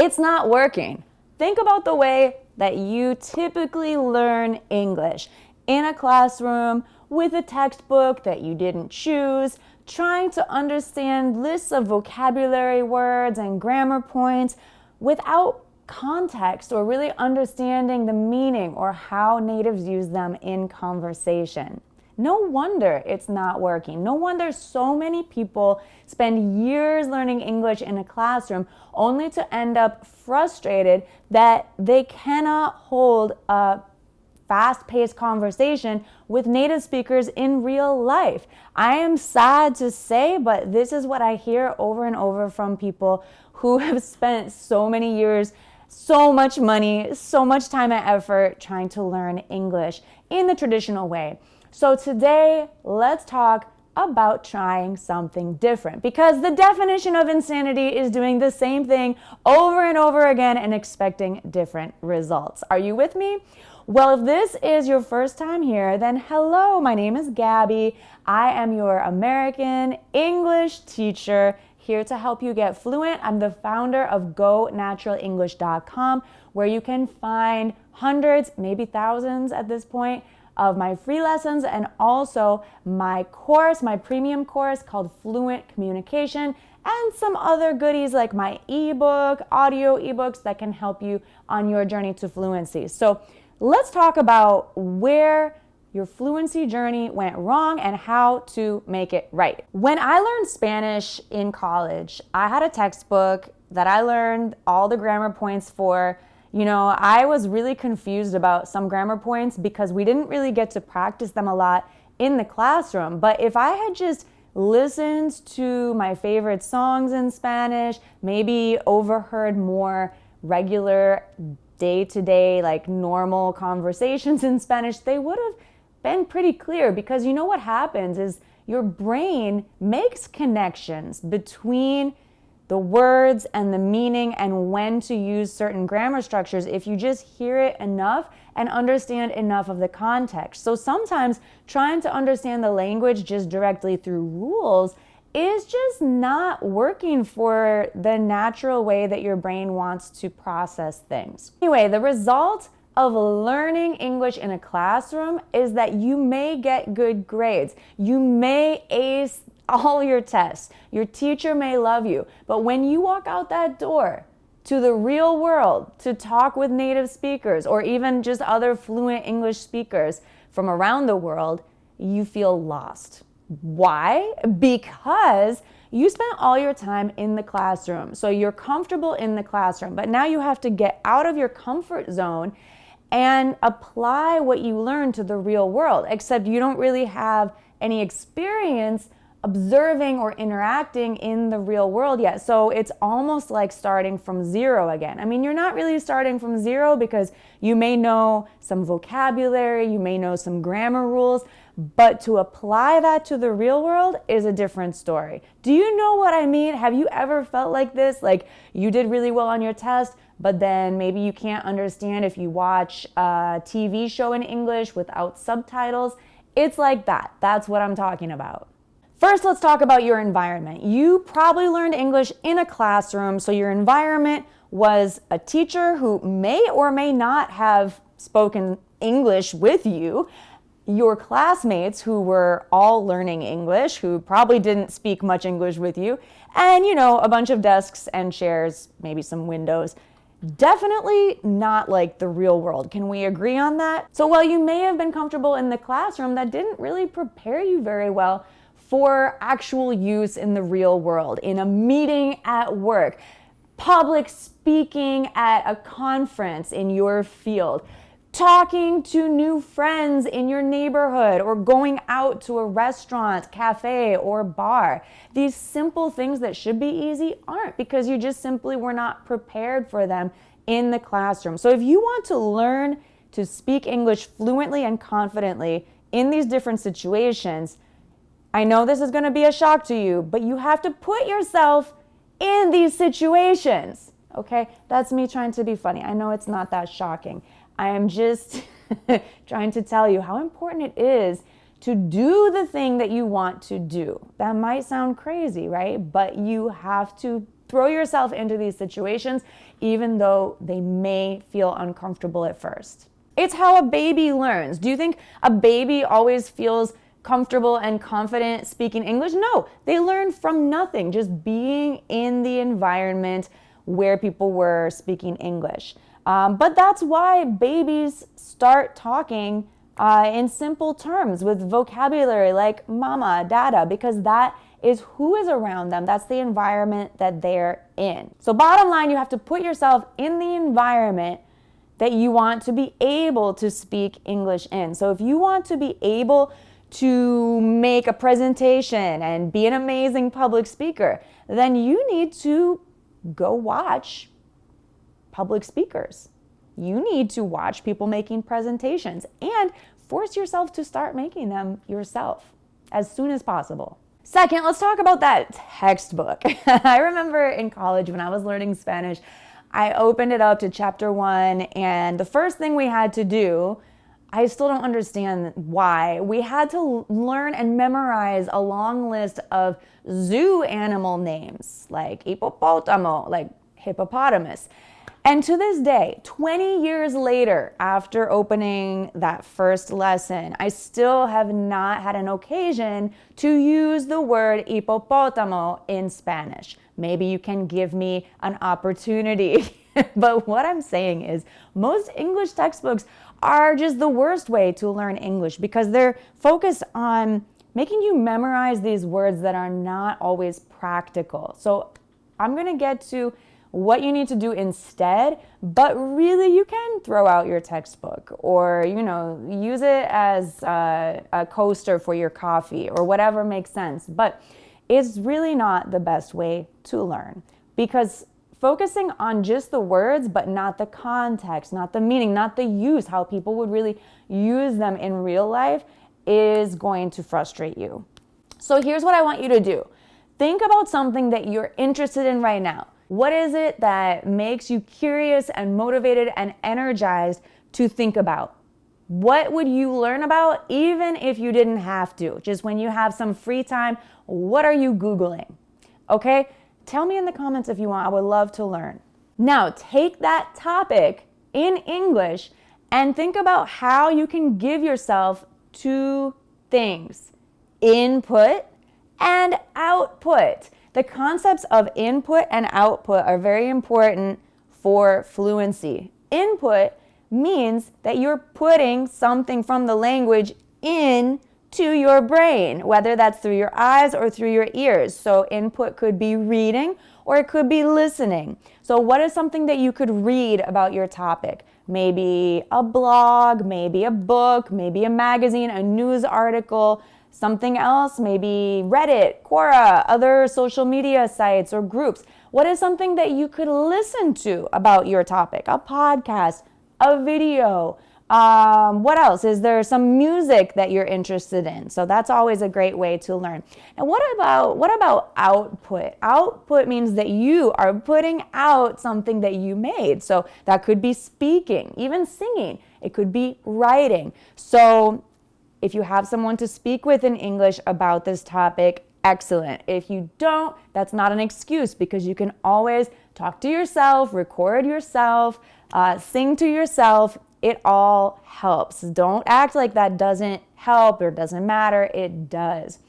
it's not working. Think about the way that you typically learn English in a classroom with a textbook that you didn't choose, trying to understand lists of vocabulary words and grammar points without context or really understanding the meaning or how natives use them in conversation. No wonder it's not working. No wonder so many people spend years learning English in a classroom only to end up frustrated that they cannot hold a fast-paced conversation with native speakers in real life. I am sad to say, but this is what I hear over and over from people who have spent so many years, so much money, so much time and effort trying to learn English in the traditional way. So today, let's talk about trying something different, because the definition of insanity is doing the same thing over and over again and expecting different results. Are you with me? Well, if this is your first time here, then hello, my name is Gabby. I am your American English teacher here to help you get fluent. I'm the founder of GoNaturalEnglish.com, where you can find hundreds, maybe thousands at this point, of my free lessons and also my course, my premium course called Fluent Communication, and some other goodies like my ebook, audio ebooks that can help you on your journey to fluency. So let's talk about where your fluency journey went wrong and how to make it right. When I learned Spanish in college, I had a textbook that I learned all the grammar points for. You know, I was really confused about some grammar points because we didn't really get to practice them a lot in the classroom. But if I had just listened to my favorite songs in Spanish, maybe overheard more regular day-to-day, like normal conversations in Spanish, they would have been pretty clear, because you know what happens is your brain makes connections between the words and the meaning and when to use certain grammar structures if you just hear it enough and understand enough of the context. So sometimes trying to understand the language just directly through rules is just not working for the natural way that your brain wants to process things. Anyway, the result of learning English in a classroom is that you may get good grades. You may ace all your tests. Your teacher may love you. But when you walk out that door to the real world to talk with native speakers or even just other fluent English speakers from around the world, you feel lost. Why? Because you spent all your time in the classroom. So you're comfortable in the classroom, but now you have to get out of your comfort zone and apply what you learned to the real world, except you don't really have any experience observing or interacting in the real world yet. So it's almost like starting from zero again. I mean, you're not really starting from zero because you may know some vocabulary, you may know some grammar rules, but to apply that to the real world is a different story. Do you know what I mean? Have you ever felt like this? Like you did really well on your test, but then maybe you can't understand if you watch a TV show in English without subtitles. It's like that. That's what I'm talking about. First, let's talk about your environment. You probably learned English in a classroom, so your environment was a teacher who may or may not have spoken English with you, your classmates who were all learning English, who probably didn't speak much English with you, and a bunch of desks and chairs, maybe some windows. Definitely not like the real world. Can we agree on that? So while you may have been comfortable in the classroom, that didn't really prepare you very well for actual use in the real world, in a meeting at work, public speaking at a conference in your field, talking to new friends in your neighborhood, or going out to a restaurant, cafe, or bar. These simple things that should be easy aren't, because you just simply were not prepared for them in the classroom. So if you want to learn to speak English fluently and confidently in these different situations, I know this is going to be a shock to you, but you have to put yourself in these situations, okay? That's me trying to be funny. I know it's not that shocking. I am just trying to tell you how important it is to do the thing that you want to do. That might sound crazy, right? But you have to throw yourself into these situations, even though they may feel uncomfortable at first. It's how a baby learns. Do you think a baby always feels comfortable and confident speaking English? No, they learn from nothing, just being in the environment where people were speaking English. But that's why babies start talking in simple terms with vocabulary like mama, dada, because that is who is around them. That's the environment that they're in. So bottom line, you have to put yourself in the environment that you want to be able to speak English in. So if you want to be able to make a presentation and be an amazing public speaker, then you need to go watch public speakers. You need to watch people making presentations and force yourself to start making them yourself as soon as possible. Second, let's talk about that textbook. I remember in college when I was learning Spanish, I opened it up to chapter 1, and the first thing we had to do, I still don't understand why, we had to learn and memorize a long list of zoo animal names, like hippopotamo, like hippopotamus. And to this day, 20 years later, after opening that first lesson, I still have not had an occasion to use the word hippopotamo in Spanish. Maybe you can give me an opportunity. But what I'm saying is most English textbooks are just the worst way to learn English because they're focused on making you memorize these words that are not always practical. So I'm going to get to what you need to do instead, but really you can throw out your textbook or, use it as a coaster for your coffee or whatever makes sense. But it's really not the best way to learn because focusing on just the words, but not the context, not the meaning, not the use, how people would really use them in real life is going to frustrate you. So here's what I want you to do. Think about something that you're interested in right now. What is it that makes you curious and motivated and energized to think about? What would you learn about even if you didn't have to? Just when you have some free time, what are you Googling? Okay? Tell me in the comments if you want. I would love to learn. Now, take that topic in English and think about how you can give yourself two things: input and output. The concepts of input and output are very important for fluency. Input means that you're putting something from the language into your brain, whether that's through your eyes or through your ears. So input could be reading or it could be listening. So what is something that you could read about your topic? Maybe a blog, maybe a book, maybe a magazine, a news article, something else, maybe Reddit, Quora, other social media sites or groups. What is something that you could listen to about your topic? A podcast, a video. What else? Is there some music that you're interested in? So that's always a great way to learn. And what about output? Output means that you are putting out something that you made. So that could be speaking, even singing. It could be writing. So if you have someone to speak with in English about this topic, excellent. If you don't, that's not an excuse because you can always talk to yourself, record yourself, sing to yourself. It all helps. Don't act like that doesn't help or doesn't matter. It does.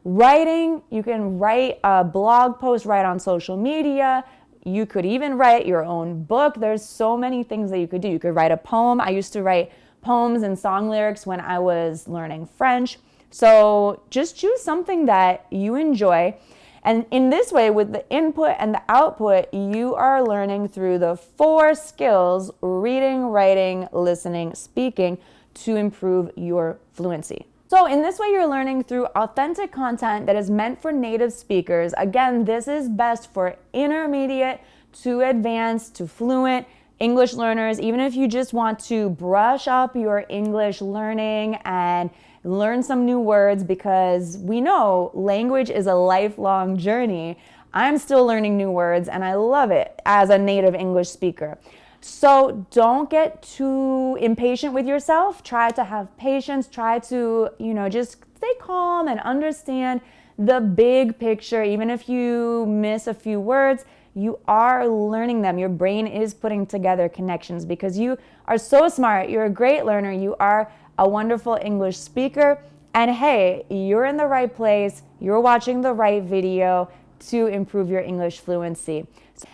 Writing, you can write a blog post, write on social media. You could even write your own book. There's so many things that you could do. You could write a poem. I used to write poems and song lyrics when I was learning French. So just choose something that you enjoy. And in this way, with the input and the output, you are learning through the 4 skills: reading, writing, listening, speaking, to improve your fluency. So in this way, you're learning through authentic content that is meant for native speakers. Again, this is best for intermediate to advanced to fluent English learners, even if you just want to brush up your English learning and learn some new words, because we know language is a lifelong journey. I'm still learning new words and I love it as a native English speaker. So don't get too impatient with yourself. Try to have patience. Try to, just stay calm and understand the big picture. Even if you miss a few words, you are learning them. Your brain is putting together connections because you are so smart. You're a great learner. You are a wonderful English speaker. And hey, you're in the right place. You're watching the right video to improve your English fluency.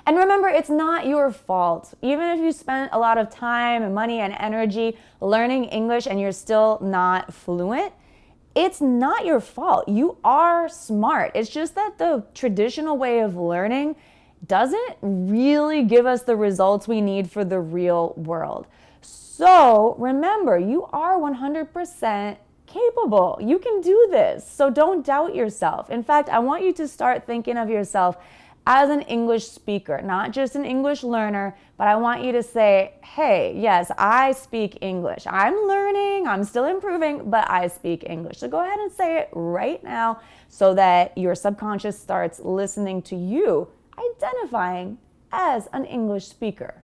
And remember, it's not your fault. Even if you spent a lot of time and money and energy learning English and you're still not fluent, it's not your fault. You are smart. It's just that the traditional way of learning doesn't really give us the results we need for the real world. So remember, you are 100% capable. You can do this. So don't doubt yourself. In fact, I want you to start thinking of yourself as an English speaker, not just an English learner, but I want you to say, hey, yes, I speak English. I'm learning, I'm still improving, but I speak English. So go ahead and say it right now so that your subconscious starts listening to you, identifying as an English speaker.